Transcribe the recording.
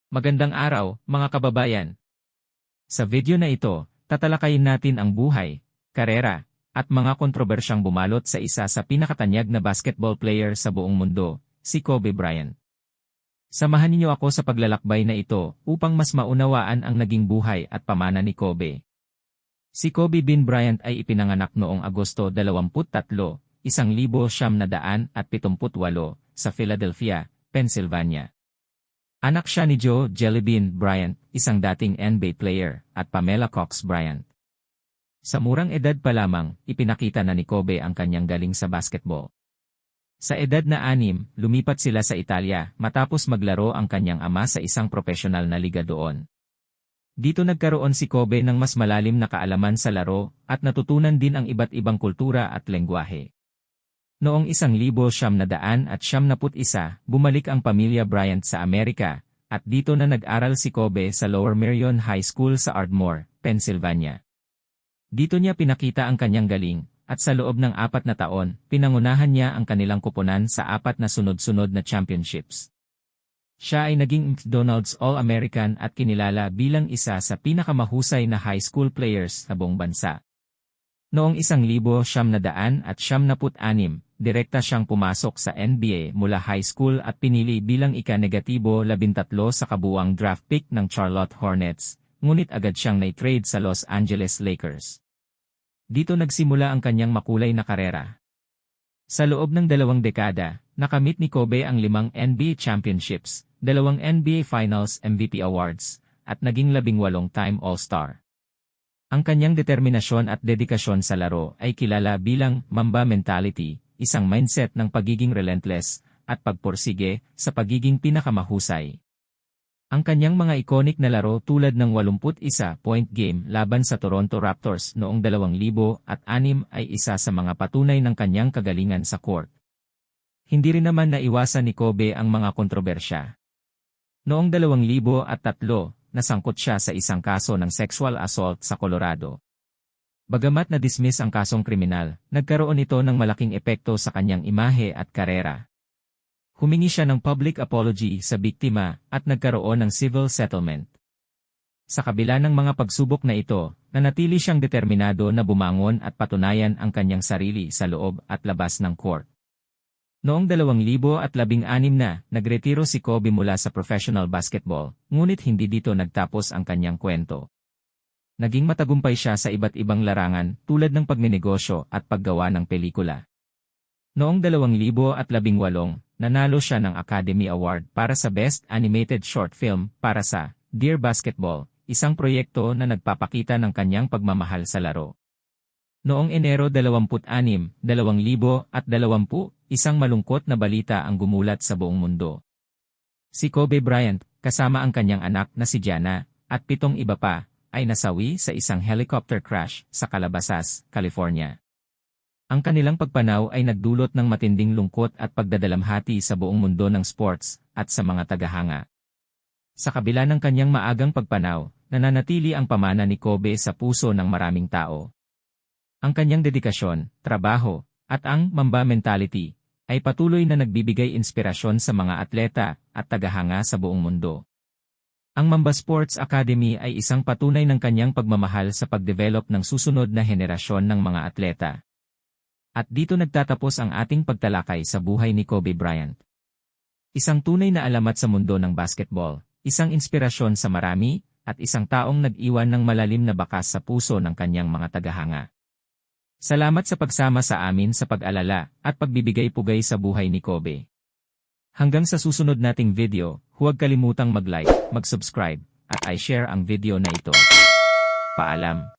Magandang araw, mga kababayan. Sa video na ito, tatalakayin natin ang buhay, karera, at mga kontrobersyang bumalot sa isa sa pinakatanyag na basketball player sa buong mundo, si Kobe Bryant. Samahan niyo ako sa paglalakbay na ito upang mas maunawaan ang naging buhay at pamana ni Kobe. Si Kobe Bean Bryant ay ipinanganak noong Agosto 23, 1978 sa Philadelphia, Pennsylvania. Anak siya ni Joe Jellybean Bryant, isang dating NBA player, at Pamela Cox Bryant. Sa murang edad pa lamang, ipinakita na ni Kobe ang kanyang galing sa basketball. Sa edad na 6, lumipat sila sa Italia matapos maglaro ang kanyang ama sa isang profesional na liga doon. Dito nagkaroon si Kobe ng mas malalim na kaalaman sa laro at natutunan din ang iba't ibang kultura at lengguwahe. Noong 1971, bumalik ang pamilya Bryant sa Amerika, at dito na nag-aral si Kobe sa Lower Merion High School sa Ardmore, Pennsylvania. Dito niya pinakita ang kanyang galing, at sa loob ng 4 na taon, pinangunahan niya ang kanilang koponan sa 4 na sunod-sunod na championships. Siya ay naging McDonald's All-American at kinilala bilang isa sa pinakamahusay na high school players sa buong bansa. Noong 1976, direkta siyang pumasok sa NBA mula high school at pinili bilang ika-13 sa kabuuang draft pick ng Charlotte Hornets, ngunit agad siyang na-trade sa Los Angeles Lakers. Dito nagsimula ang kanyang makulay na karera. Sa loob ng 2 dekada, nakamit ni Kobe ang 5 NBA championships, 2 NBA Finals MVP awards, at naging 18-time All-Star. Ang kanyang determinasyon at dedikasyon sa laro ay kilala bilang Mamba mentality, isang mindset ng pagiging relentless at pagpursige sa pagiging pinakamahusay. Ang kanyang mga iconic na laro tulad ng 81-point game laban sa Toronto Raptors noong 2006 ay isa sa mga patunay ng kanyang kagalingan sa court. Hindi rin naman naiwasan ni Kobe ang mga kontrobersya. Noong 2003, nasangkot siya sa isang kaso ng sexual assault sa Colorado. Bagamat na-dismiss ang kasong kriminal, nagkaroon ito ng malaking epekto sa kanyang imahe at karera. Humingi siya ng public apology sa biktima at nagkaroon ng civil settlement. Sa kabila ng mga pagsubok na ito, nanatili siyang determinado na bumangon at patunayan ang kanyang sarili sa loob at labas ng court. Noong 2016 nagretiro si Kobe mula sa professional basketball, ngunit hindi dito nagtapos ang kanyang kwento. Naging matagumpay siya sa iba't ibang larangan tulad ng pagninegosyo at paggawa ng pelikula. Noong 2018, nanalo siya ng Academy Award para sa Best Animated Short Film para sa Dear Basketball, isang proyekto na nagpapakita ng kanyang pagmamahal sa laro. Noong Enero 26, 2020, isang malungkot na balita ang gumulat sa buong mundo. Si Kobe Bryant, kasama ang kanyang anak na si Gianna, at 7 iba pa, ay nasawi sa isang helicopter crash sa Calabasas, California. Ang kanilang pagpanaw ay nagdulot ng matinding lungkot at pagdadalamhati sa buong mundo ng sports at sa mga tagahanga. Sa kabila ng kanyang maagang pagpanaw, nananatili ang pamana ni Kobe sa puso ng maraming tao. Ang kanyang dedikasyon, trabaho, at ang Mamba mentality ay patuloy na nagbibigay inspirasyon sa mga atleta at tagahanga sa buong mundo. Ang Mamba Sports Academy ay isang patunay ng kanyang pagmamahal sa pagdevelop ng susunod na henerasyon ng mga atleta. At dito nagtatapos ang ating pagtalakay sa buhay ni Kobe Bryant. Isang tunay na alamat sa mundo ng basketball, isang inspirasyon sa marami, at isang taong nag-iwan ng malalim na bakas sa puso ng kanyang mga tagahanga. Salamat sa pagsama sa amin sa pag-alala at pagbibigay-pugay sa buhay ni Kobe. Hanggang sa susunod nating video, huwag kalimutang mag-like, mag-subscribe, at i-share ang video na ito. Paalam.